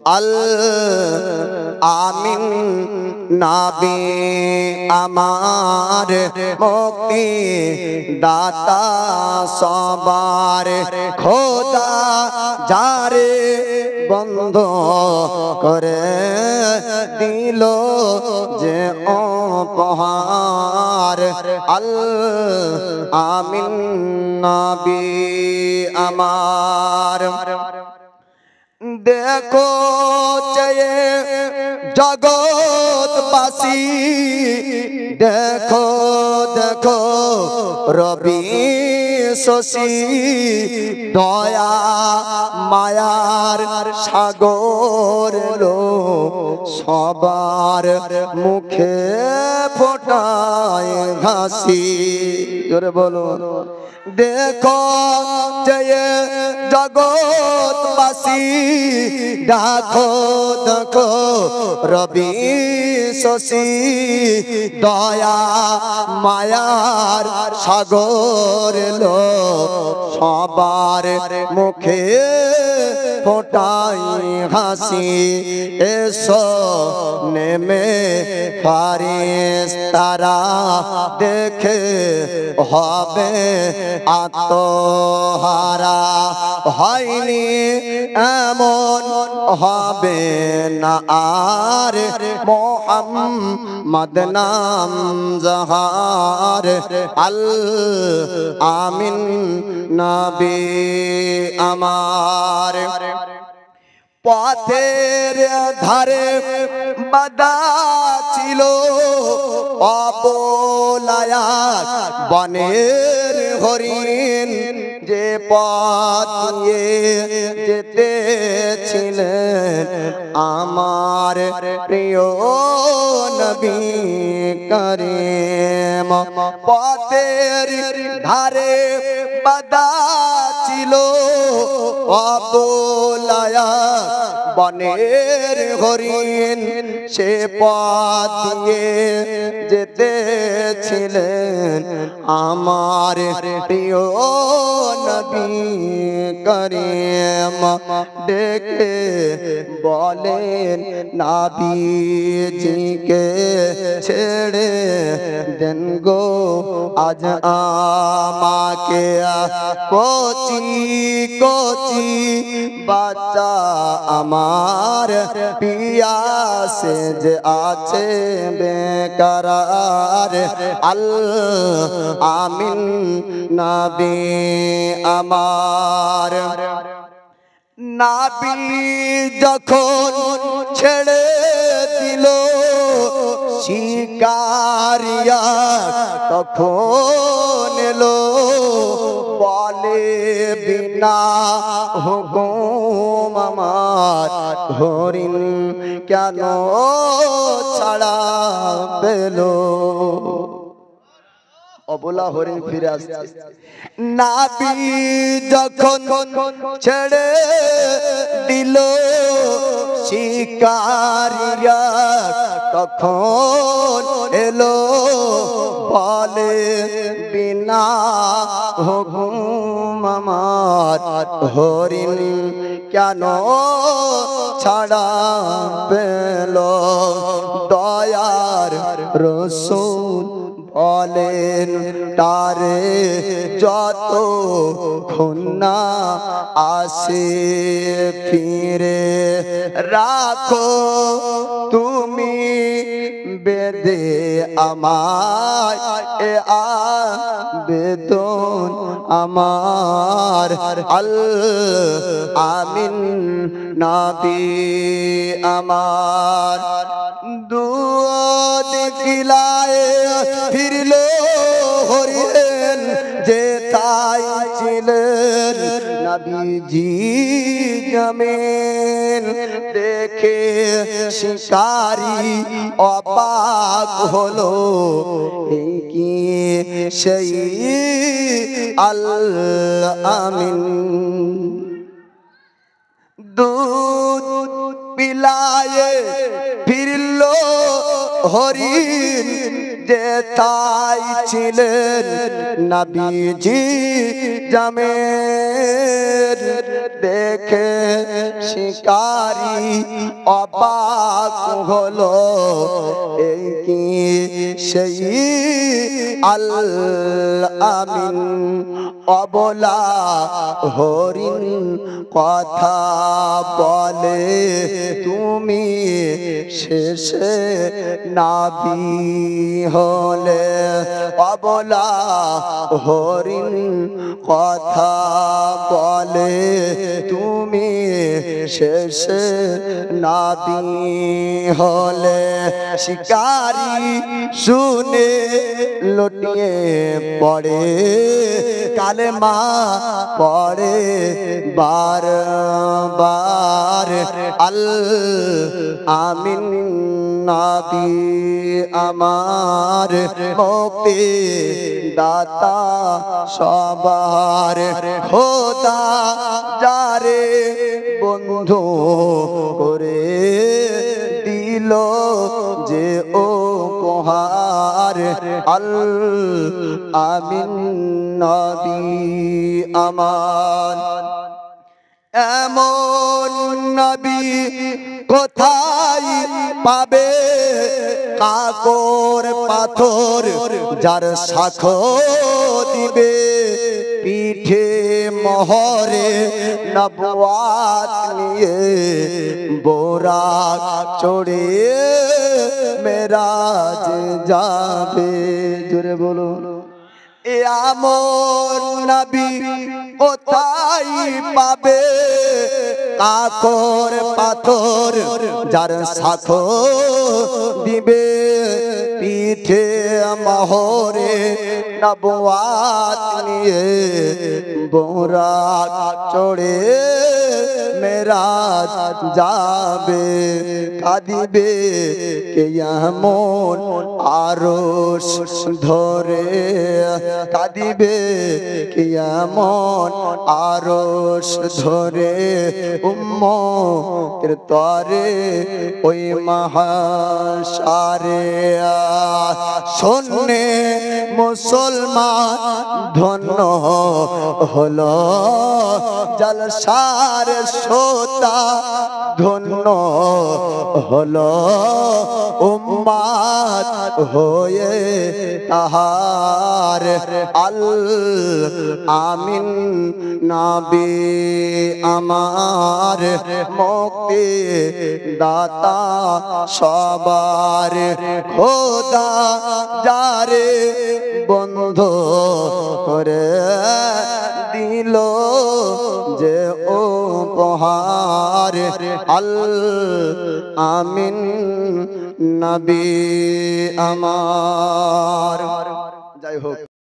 আল আমিন নবী আমার মুক্তি দাতা সবার খোদা যারে বন্ধ করে দিল যে উপহার আল আমিন নবী আমার देखो चये जगतबासी देखो देखो रवि शशि दया मायार सागर लो सबार मुखे फोटाय घासी जोरे बोलो देखो जय जगतबासी देखो देखो रवि शशि दया मायार सागर लो सबार मुखे फोटाई हासी एसो नेमे फारिस्तारा देखे हबे आत्महारा হয়নি এমন হবে না আর মুহাম্মদ নাম জাহার আল আমিন নবী আমার পথের ধারে বাঁধা ছিল অবলায়া বনের হরিণ যে পথ যেতেছিলেন আমার প্রিয় নবী করিম পথের ধারে বাঁধা ছিল অবলায়া বনের হরিণ সে পথ দিয়ে যেতেছিলেন আমার প্রিয় নবী করিম ডেকে বলেন নবীজিকে ছেড়ে দেন গো আজ আমাকে কচি কচি বাচ্চা আমার পিয়াসে যে আছে বেকরার আল আমিন নবী আমার নবী যখন ছেড়ে দিল শিকারিয়া তখন এলো বলে বিনা হুকুম আমার হরিণ কেন ছাড়া পেল অবলা হরিণ ফিরে আসছে নবী যখন ছেড়ে দিল শিকারিয়া তখন এলো বলে বিনা হুকুম আমার হরিণ কেন ছাড়া পেল দয়ার রাসূল বলেন তারে যত খুন্না আসে ফিরে রাখো তুমি বেদে আমায় এ আবেদন আমার আল আমিন নবী আমার দুধ খিলায় ফিরলো হরিণ যে তাই ছিলেন নবীজি জমিন দেখে শিকারি অবাক হলো এই কি সেই আল আমিন দুধ পিলায়ে ফিরলো হরিণ যেথায় ছিলেন নবীজি জামের দেখে শিকারি অবাক হলো এই কি সেই আল আমিন অবলা হরিণ কথা বলে তুমি শেষে নাবি হলে অবলা হরিণ কথা বলে তুমি শেষে নাবি হলে শিকারি শুনে লুটিয়ে পড়ে কালেমা পড়ে বারবার আল আমিন নবী আমার মুক্তি দাতা সবার খোদা যারে বন্ধু করে দিল যে উপহার আল আমিন নবী আমার এমন নবী কোথায় পাবে কাকর পাথর যার সাক্ষ্য দিবে পিঠে মোহরে নবুয়াত নিয়ে বোরাক চড়ে মেরাজ যাবে জোরে বলুন এমন নবী কোথায় পাবে কাকর পাথর যার সাক্ষ্য দিবে পিঠে মোহরে নবুয়াত নিয়ে বোরাক চড়ে মেরাজ যাবে কাঁদিবে কেমন আরশ ধরে কাঁদিবে কেমন আরশ ধরে উম্মতের তরে ওই মহাশারে শোনে মুসলমান ধন্য হলো জলসার শ্রোতা ধন্য হলো উম্মাত হয়ে তাহার আল আমিন নবী আমার মুক্তি দাতা সবার খোদা যারে বন্ধ করে দিল যে উপহার আল আমিন নবী আমার যাই হোক